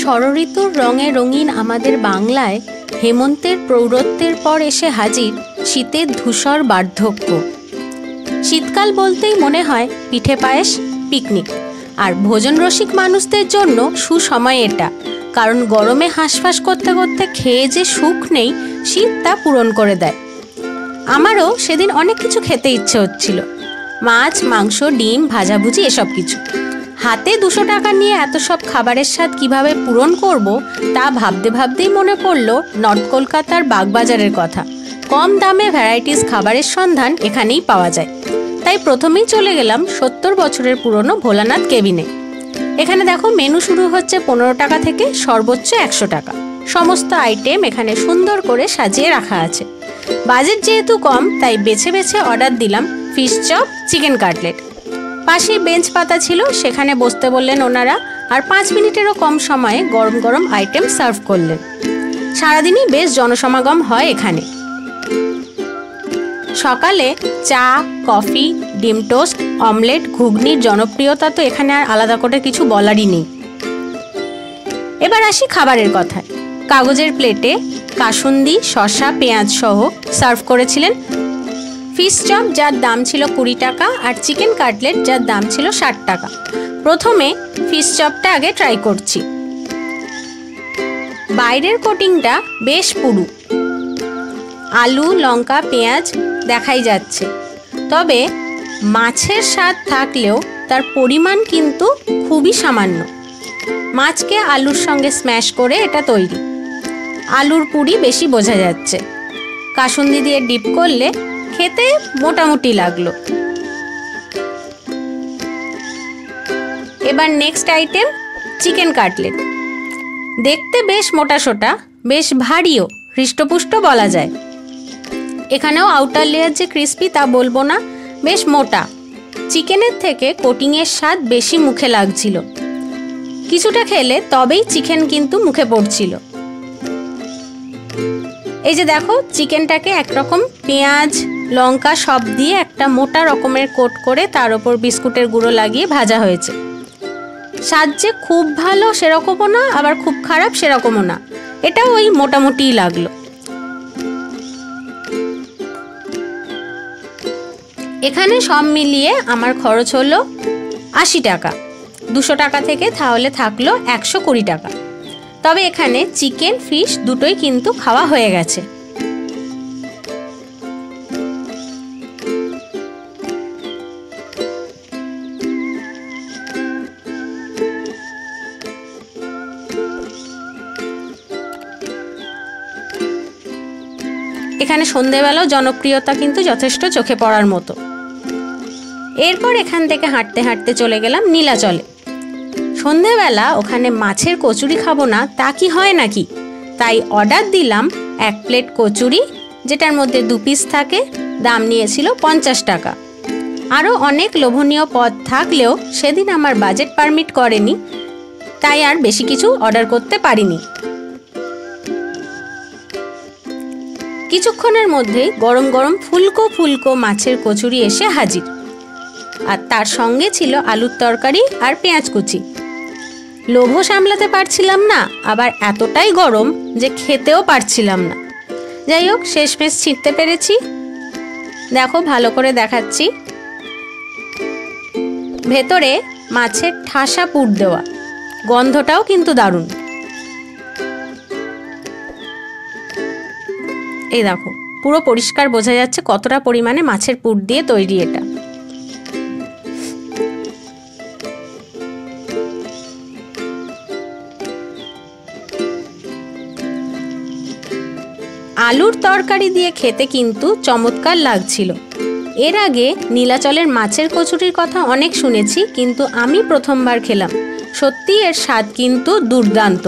ষড়ঋতুর রঙে রঙিন আমাদের বাংলায় হেমন্তের প্রৌঢ়ত্বের পর এসে হাজির শীতের ধূসর বার্ধক্য। শীতকাল বলতেই মনে হয় পিঠে পায়েস, পিকনিক। আর ভোজন রসিক মানুষদের জন্য সুসময় এটা, কারণ গরমে হাঁসফাঁস করতে করতে খেয়ে যে সুখ নেই, শীত তা পূরণ করে দেয়। আমারও সেদিন অনেক কিছু খেতে ইচ্ছে হচ্ছিল, মাছ, মাংস, ডিম, ভাজাভুজি, এসব কিছু। হাতে 200 টাকা নিয়ে এত সব খাবারের স্বাদ কিভাবে পূরণ করব তা ভাবতে ভাবতেই মনে পড়ল নর্থ কলকাতার বাগবাজারের কথা। কম দামে ভ্যারাইটিস খাবারের সন্ধান এখানেই পাওয়া যায়। তাই প্রথমেই চলে গেলাম 70 বছরের পুরনো ভোলানাথ কেবিনে। এখানে দেখো, মেনু শুরু হচ্ছে 15 টাকা থেকে সর্বোচ্চ 100 টাকা। সমস্ত আইটেম এখানে সুন্দর করে সাজিয়ে রাখা আছে। বাজেট যেহেতু কম, তাই বেছে বেছে অর্ডার দিলাম ফিশ চপ, চিকেন কাটলেট। পাশেই বেঞ্চ পাতা ছিল, সেখানে বসতে বললেন ওনারা, আর 5 মিনিটেরও কম সময়ে গরম গরম আইটেম সার্ভ করলেন। সারাদিনই বেশ জনসমাগম হয় এখানে। সকালে চা, কফি, ডিম টোস্ট, অমলেট, ঘুগনির জনপ্রিয়তা তো এখানে আর আলাদা করে কিছু বলারই নেই। এবার আসি খাবারের কথায়। কাগজের প্লেটে কাসুন্দি, শসা, পেঁয়াজ সহ সার্ভ করেছিলেন ফিশ চপ, যার দাম ছিল 20 টাকা, আর চিকেন কাটলেট, যার দাম ছিল 60 টাকা। প্রথমে ফিশ চপটা আগে ট্রাই করছি। বাইরের কোটিংটা বেশ পুরু, আলু, লঙ্কা, পেঁয়াজ দেখাই যাচ্ছে। তবে মাছের স্বাদ থাকলেও তার পরিমাণ কিন্তু খুবই সামান্য। মাছকে আলুর সঙ্গে স্ম্যাশ করে এটা তৈরি। আলুর পুরি বেশি বোঝা যাচ্ছে। কাসুন্দি দিয়ে ডিপ করলে খেতে মোটামুটি লাগলো। এবার নেক্সট আইটেম চিকেন কাটলেট। দেখতে বেশ মোটাসোটা, বেশ ভারীও, হৃষ্টপুষ্ট বলা যায়। এখানেও আউটার লেয়ার যে ক্রিস্পি তা বলবো না, বেশ মোটা। চিকেনের থেকে কোটিংয়ের স্বাদ বেশি মুখে লাগছিল। কিছুটা খেলে তবেই চিকেন কিন্তু মুখে পড়ছিল। এই যে দেখো, চিকেনটাকে একরকম পেঁয়াজ, লঙ্কা সব দিয়ে একটা মোটা রকমের কোট করে তার ওপর বিস্কুটের গুঁড়ো লাগিয়ে ভাজা হয়েছে। স্বাদ যে খুব ভালো সেরকমও না, আবার খুব খারাপ সেরকমও না, এটা ওই মোটামুটিই লাগলো। এখানে সব মিলিয়ে আমার খরচ হলো 80 টাকা। 200 টাকা থেকে তাহলে থাকলো 120 টাকা। তবে এখানে চিকেন, ফিশ দুটোই কিন্তু খাওয়া হয়ে গেছে। এখানে সন্ধেবেলাও জনপ্রিয়তা কিন্তু যথেষ্ট চোখে পড়ার মতো। এরপর এখান থেকে হাঁটতে হাঁটতে চলে গেলাম নীলাচলে। সন্ধেবেলা ওখানে মাছের কচুরি খাবো না তা কি হয় নাকি, তাই অর্ডার দিলাম 1 প্লেট কচুরি, যেটার মধ্যে 2 পিস থাকে। দাম নিয়েছিল 50 টাকা। আরও অনেক লোভনীয় পদ থাকলেও সেদিন আমার বাজেট পারমিট করেনি, তাই আর বেশি কিছু অর্ডার করতে পারিনি। কিছুক্ষণের মধ্যেই গরম গরম ফুলকো ফুলকো মাছের কচুরি এসে হাজির, আর তার সঙ্গে ছিল আলুর তরকারি আর পেঁয়াজ কুচি। লোভও সামলাতে পারছিলাম না, আবার এতটাই গরম যে খেতেও পারছিলাম না। যাই হোক, শেষমেশ ছিঁড়তে পেরেছি। দেখো, ভালো করে দেখাচ্ছি। ভেতরে মাছের ঠাসা পুর দেওয়া, গন্ধটাও কিন্তু দারুণ। এই দেখো, পুরো পরিষ্কার বোঝা যাচ্ছে কতটা পরিমাণে মাছের পুর দিয়ে তৈরি এটা। আলুর তরকারি দিয়ে খেতে কিন্তু চমৎকার লাগছিল। এর আগে নীলাচলের মাছের কচুরির কথা অনেক শুনেছি, কিন্তু আমি প্রথমবার খেলাম। সত্যি এর স্বাদ কিন্তু দুর্দান্ত।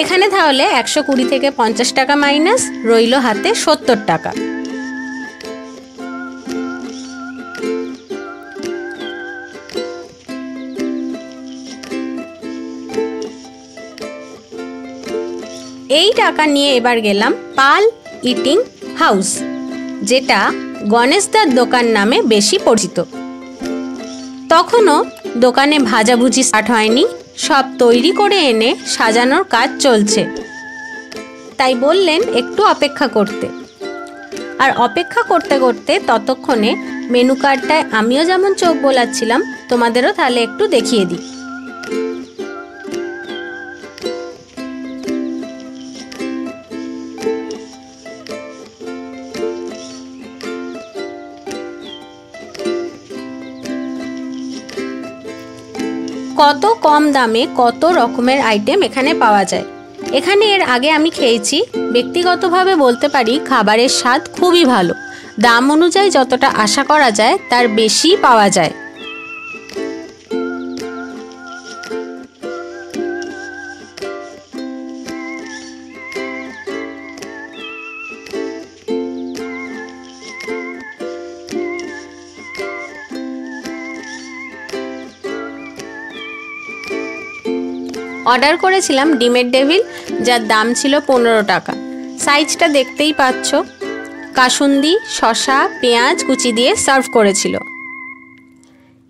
এখানে তাহলে 120 থেকে 50 টাকা মাইনাস, রইল হাতে 70 টাকা। এই টাকা নিয়ে এবার গেলাম পাল ইটিং হাউস, যেটা গণেশদার দোকান নামে বেশি পরিচিত। তখনও দোকানে ভাজাভুজি স্টার্ট হয়নি, সব তৈরি করে এনে সাজানোর কাজ চলছে। তাই বললেন একটু অপেক্ষা করতে। আর অপেক্ষা করতে করতে ততক্ষণে মেনু কার্ডটায় আমিও যেমন চোখ বোলাচ্ছিলাম, তোমাদেরও তাহলে একটু দেখিয়ে দিই। কত কম দামে কত রকমের আইটেম এখানে পাওয়া যায়। এখানে এর আগে আমি খেয়েছি, ব্যক্তিগতভাবে বলতে পারি খাবারের স্বাদ খুবই ভালো। দাম অনুযায়ী যতটা আশা করা যায় তার বেশি পাওয়া যায়। অর্ডার করেছিলাম ডিমের ডেভিল, যার দাম ছিল 15 টাকা। সাইজটা দেখতেই পাচ্ছ। কাসুন্দি, শসা, পেঁয়াজ কুচি দিয়ে সার্ভ করেছিল।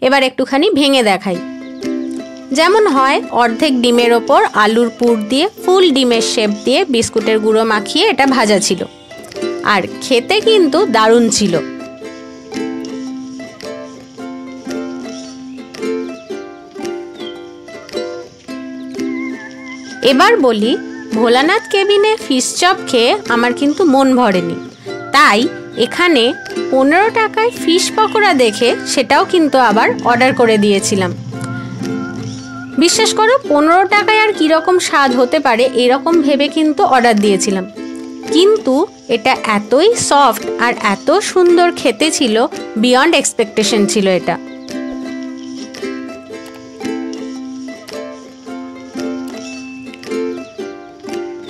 এবার একটুখানি ভেঙে দেখাই। যেমন হয় অর্ধেক ডিমের ওপর আলুর পুর দিয়ে ফুল ডিমের শেপ দিয়ে বিস্কুটের গুঁড়ো মাখিয়ে এটা ভাজা ছিল। আর খেতে কিন্তু দারুণ ছিল। এবার বলি, ভোলানাথ কেবিনে ফিশ চপ খেয়ে আমার কিন্তু মন ভরেনি। তাই এখানে 15 টাকায় ফিশ পকোড়া দেখে সেটাও কিন্তু আবার অর্ডার করে দিয়েছিলাম। বিশ্বাস করো, 15 টাকায় আর কীরকম স্বাদ হতে পারে এরকম ভেবে কিন্তু অর্ডার দিয়েছিলাম। কিন্তু এটা এতই সফট আর এত সুন্দর খেতে ছিল, বিয়ন্ড এক্সপেকটেশন ছিল এটা।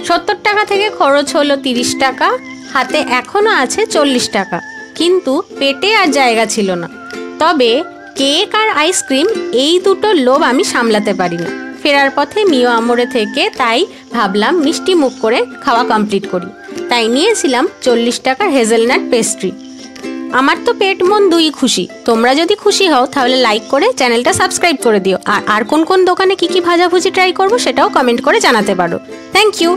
$70 টাকা থেকে খরচ হলো 30 টাকা, হাতে এখনও আছে 40 টাকা, কিন্তু পেটে আর জায়গা ছিল না। তবে কেক আর আইসক্রিম এই দুটো লোভ আমি সামলাতে পারি না। ফেরার পথে মিও আমরে থেকে তাই ভাবলাম মিষ্টি মুখ করে খাওয়া কমপ্লিট করি। তাই নিয়েছিলাম 40 টাকার হেজেলনাট পেস্ট্রি। আমার তো পেট মন দুই খুশি। তোমরা যদি খুশি হও তাহলে লাইক করে চ্যানেলটা সাবস্ক্রাইব করে দিও। আর কোন কোন দোকানে কি কি ভাজাভুজি ট্রাই করবো সেটাও কমেন্ট করে জানাতে পারো। Thank you.